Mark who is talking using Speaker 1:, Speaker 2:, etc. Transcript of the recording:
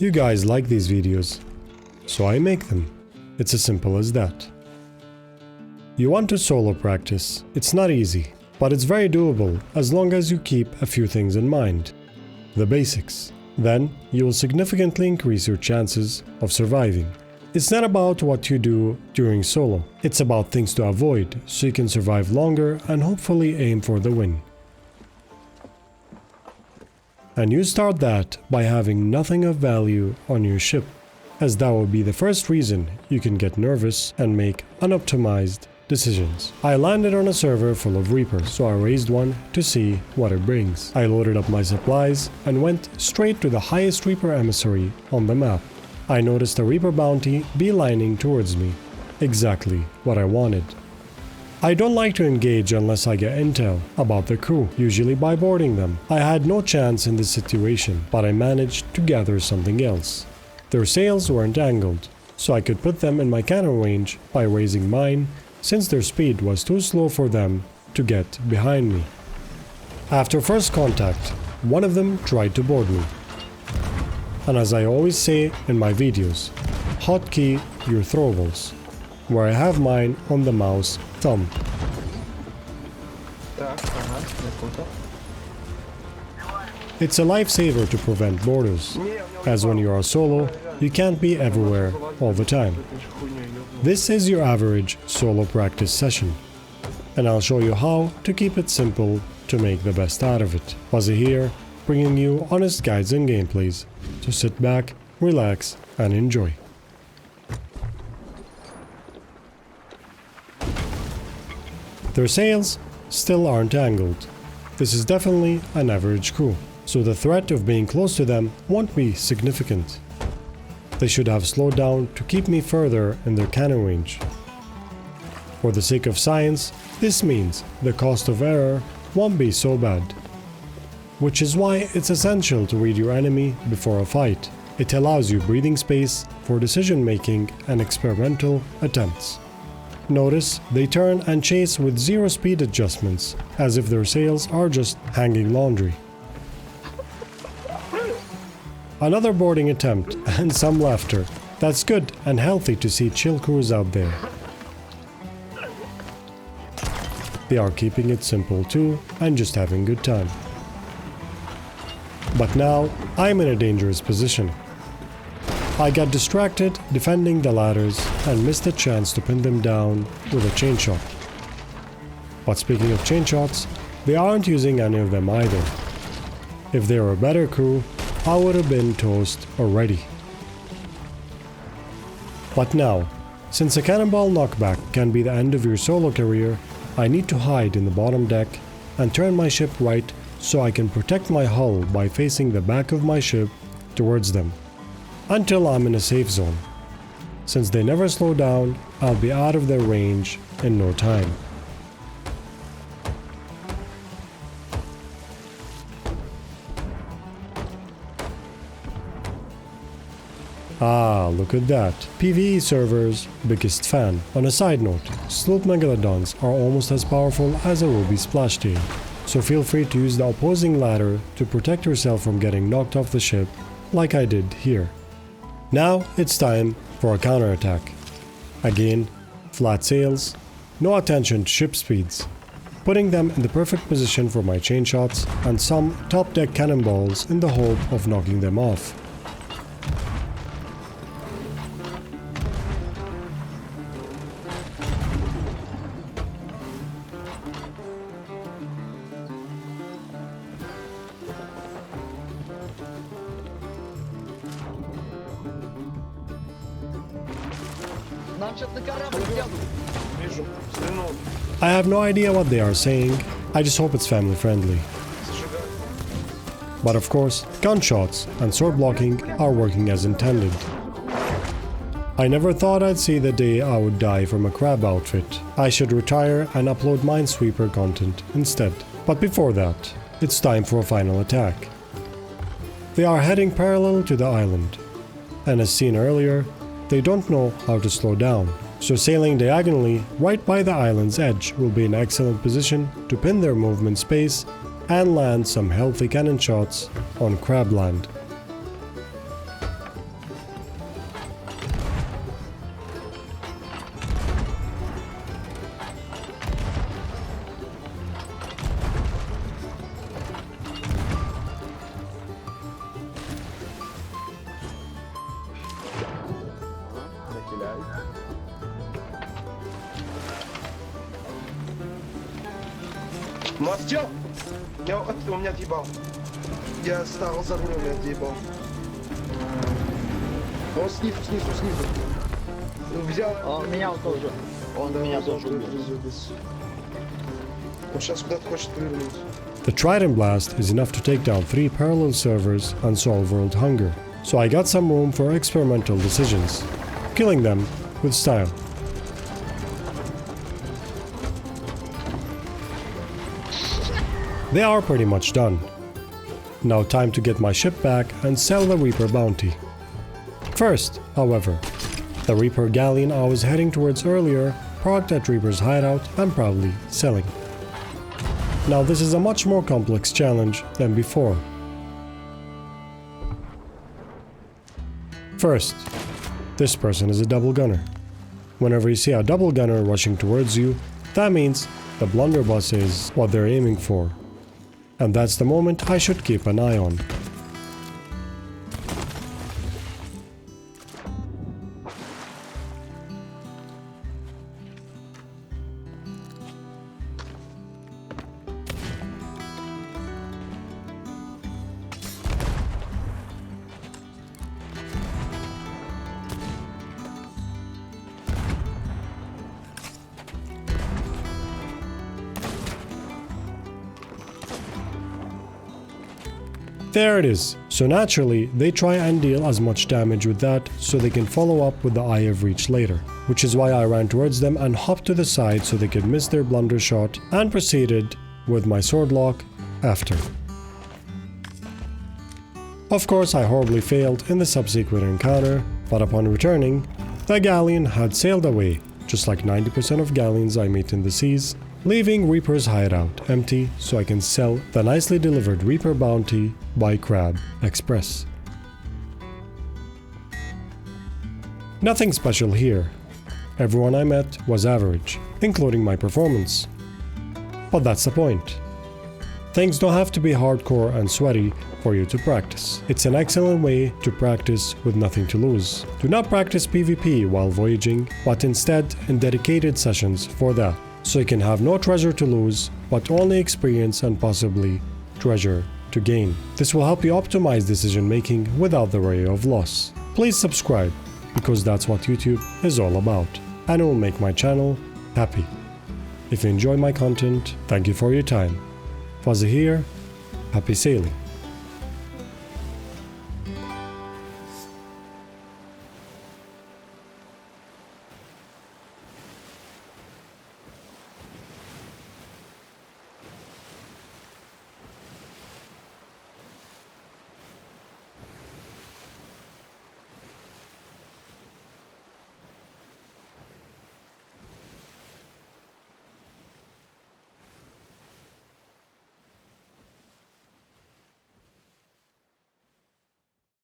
Speaker 1: You guys like these videos, so I make them. It's as simple as that. You want to solo practice. It's not easy, but it's very doable as long as you keep a few things in mind. The basics. Then you will significantly increase your chances of surviving. It's not about what you do during solo. It's about things to avoid so you can survive longer and hopefully aim for the win. And you start that by having nothing of value on your ship, as that will be the first reason you can get nervous and make unoptimized decisions. I landed on a server full of Reapers, so I raised one to see what it brings. I loaded up my supplies and went straight to the highest Reaper emissary on the map. I noticed a Reaper bounty beelining towards me. Exactly what I wanted. I don't like to engage unless I get intel about the crew, usually by boarding them. I had no chance in this situation, but I managed to gather something else. Their sails weren't angled, so I could put them in my cannon range by raising mine, since their speed was too slow for them to get behind me. After first contact, one of them tried to board me. And as I always say in my videos, hotkey your throwables, where I have mine on the mouse thumb. It's a lifesaver to prevent boarders, as when you are solo, you can't be everywhere all the time. This is your average solo practice session, and I'll show you how to keep it simple to make the best out of it. Phuzzy here, bringing you honest guides and gameplays, so sit back, relax, and enjoy. Their sails still aren't angled. This is definitely an average crew, so the threat of being close to them won't be significant. They should have slowed down to keep me further in their cannon range. For the sake of science, this means the cost of error won't be so bad. Which is why it's essential to read your enemy before a fight. It allows you breathing space for decision making and experimental attempts. Notice they turn and chase with zero speed adjustments, as if their sails are just hanging laundry. Another boarding attempt and some laughter. That's good and healthy to see chill crews out there. They are keeping it simple too and just having good time. But now I'm in a dangerous position. I got distracted defending the ladders and missed a chance to pin them down with a chain shot. But speaking of chain shots, they aren't using any of them either. If they were a better crew, I would have been toast already. But now, since a cannonball knockback can be the end of your solo career, I need to hide in the bottom deck and turn my ship right so I can protect my hull by facing the back of my ship towards them, until I'm in a safe zone. Since they never slow down, I'll be out of their range in no time. Ah, look at that. PvE servers, biggest fan. On a side note, sloop megalodons are almost as powerful as a ruby splash tail, so feel free to use the opposing ladder to protect yourself from getting knocked off the ship, like I did here. Now it's time for a counterattack. Again, flat sails, no attention to ship speeds, putting them in the perfect position for my chain shots and some top deck cannonballs in the hope of knocking them off. I have no idea what they are saying, I just hope it's family friendly. But of course, gunshots and sword blocking are working as intended. I never thought I'd see the day I would die from a crab outfit. I should retire and upload Minesweeper content instead. But before that, it's time for a final attack. They are heading parallel to the island, and as seen earlier, they don't know how to slow down. So sailing diagonally right by the island's edge will be an excellent position to pin their movement space and land some healthy cannon shots on Crabland.
Speaker 2: Ну отъел! У меня отъебал. Я стал за рулем, я отъебал. Он снизу. Взял...
Speaker 3: Он меня вот тоже. Он меня тоже убил.
Speaker 2: Он сейчас куда-то хочет повернуть.
Speaker 1: The Trident Blast is enough to take down 3 parallel servers and solve world hunger, so I got some room for experimental decisions, killing them with style. They are pretty much done. Now time to get my ship back and sell the Reaper bounty. First, however, the Reaper galleon I was heading towards earlier parked at Reaper's hideout and proudly selling. Now this is a much more complex challenge than before. First, this person is a double gunner. Whenever you see a double gunner rushing towards you, that means the blunderbuss is what they're aiming for. And that's the moment I should keep an eye on. There it is. So naturally, they try and deal as much damage with that so they can follow up with the Eye of Reach later, which is why I ran towards them and hopped to the side so they could miss their blunder shot and proceeded with my sword lock after. Of course, I horribly failed in the subsequent encounter, but upon returning, the galleon had sailed away, just like 90% of galleons I meet in the seas, leaving Reaper's hideout empty so I can sell the nicely delivered Reaper bounty by Crab Express. Nothing special here. Everyone I met was average, including my performance. But that's the point. Things don't have to be hardcore and sweaty for you to practice. It's an excellent way to practice with nothing to lose. Do not practice PvP while voyaging, but instead in dedicated sessions for that, so you can have no treasure to lose, but only experience and possibly treasure to gain. This will help you optimize decision making without the worry of loss. Please subscribe, because that's what YouTube is all about, and it will make my channel happy. If you enjoy my content, thank you for your time. Phuzzy here, happy sailing.